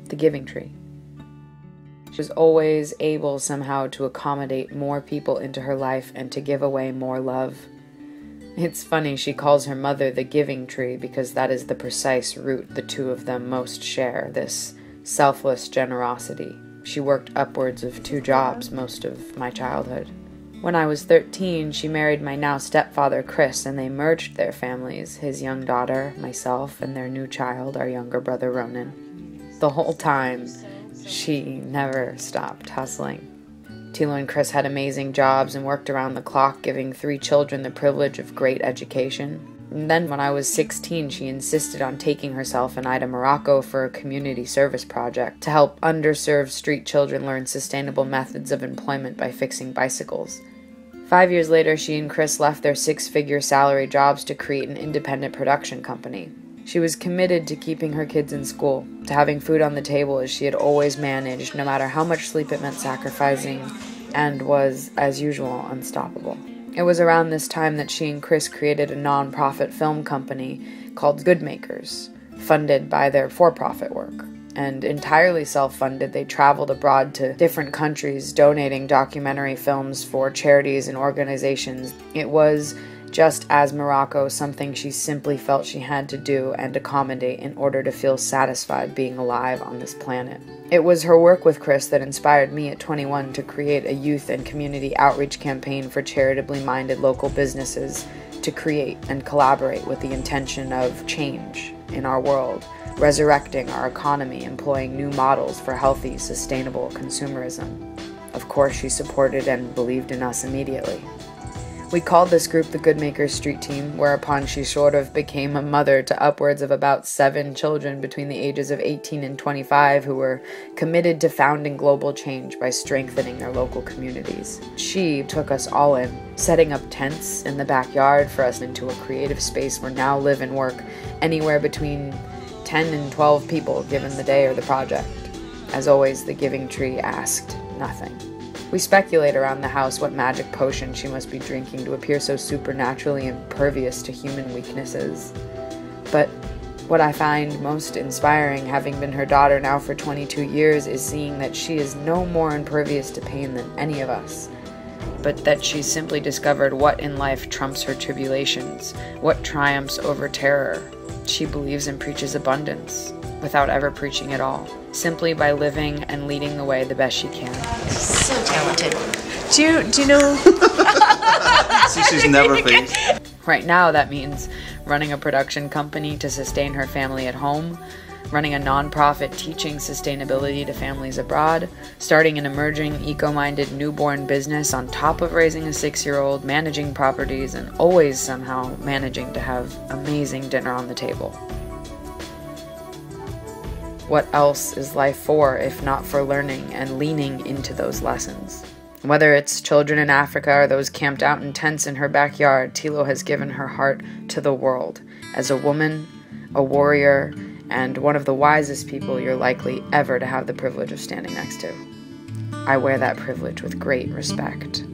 the Giving Tree. She was always able somehow to accommodate more people into her life and to give away more love. It's funny, she calls her mother the Giving Tree because that is the precise root the two of them most share, this selfless generosity. She worked upwards of 2 jobs most of my childhood. When I was 13, she married my now stepfather, Chris, and they merged their families, his young daughter, myself, and their new child, our younger brother, Ronan. The whole time, she never stopped hustling. Tilo and Chris had amazing jobs and worked around the clock, giving 3 children the privilege of great education. And then when I was 16, she insisted on taking herself and I to Morocco for a community service project to help underserved street children learn sustainable methods of employment by fixing bicycles. 5 years later, she and Chris left their 6-figure salary jobs to create an independent production company. She was committed to keeping her kids in school, to having food on the table as she had always managed, no matter how much sleep it meant sacrificing, and was, as usual, unstoppable. It was around this time that she and Chris created a non-profit film company called Goodmakers, funded by their for-profit work. And entirely self-funded, they traveled abroad to different countries, donating documentary films for charities and organizations. It was, just as Morocco, something she simply felt she had to do and accommodate in order to feel satisfied being alive on this planet. It was her work with Chris that inspired me at 21 to create a youth and community outreach campaign for charitably minded local businesses to create and collaborate with the intention of change in our world, resurrecting our economy, employing new models for healthy, sustainable consumerism. Of course, she supported and believed in us immediately. We called this group the Goodmakers Street Team, whereupon she sort of became a mother to upwards of about 7 children between the ages of 18 and 25 who were committed to founding global change by strengthening their local communities. She took us all in, setting up tents in the backyard for us into a creative space where now live and work anywhere between 10 and 12 people given the day or the project. As always, the Giving Tree asked nothing. We speculate around the house what magic potion she must be drinking to appear so supernaturally impervious to human weaknesses. But what I find most inspiring, having been her daughter now for 22 years, is seeing that she is no more impervious to pain than any of us, but that she simply discovered what in life trumps her tribulations, what triumphs over terror. She believes and preaches abundance, without ever preaching at all, simply by living and leading the way the best she can. So talented. Do you know? See, she's never faced. Right now, that means running a production company to sustain her family at home, running a nonprofit teaching sustainability to families abroad, starting an emerging eco-minded newborn business on top of raising a 6-year-old, managing properties, and always somehow managing to have amazing dinner on the table. What else is life for if not for learning and leaning into those lessons? Whether it's children in Africa or those camped out in tents in her backyard, Tilo has given her heart to the world as a woman, a warrior, and one of the wisest people you're likely ever to have the privilege of standing next to. I wear that privilege with great respect.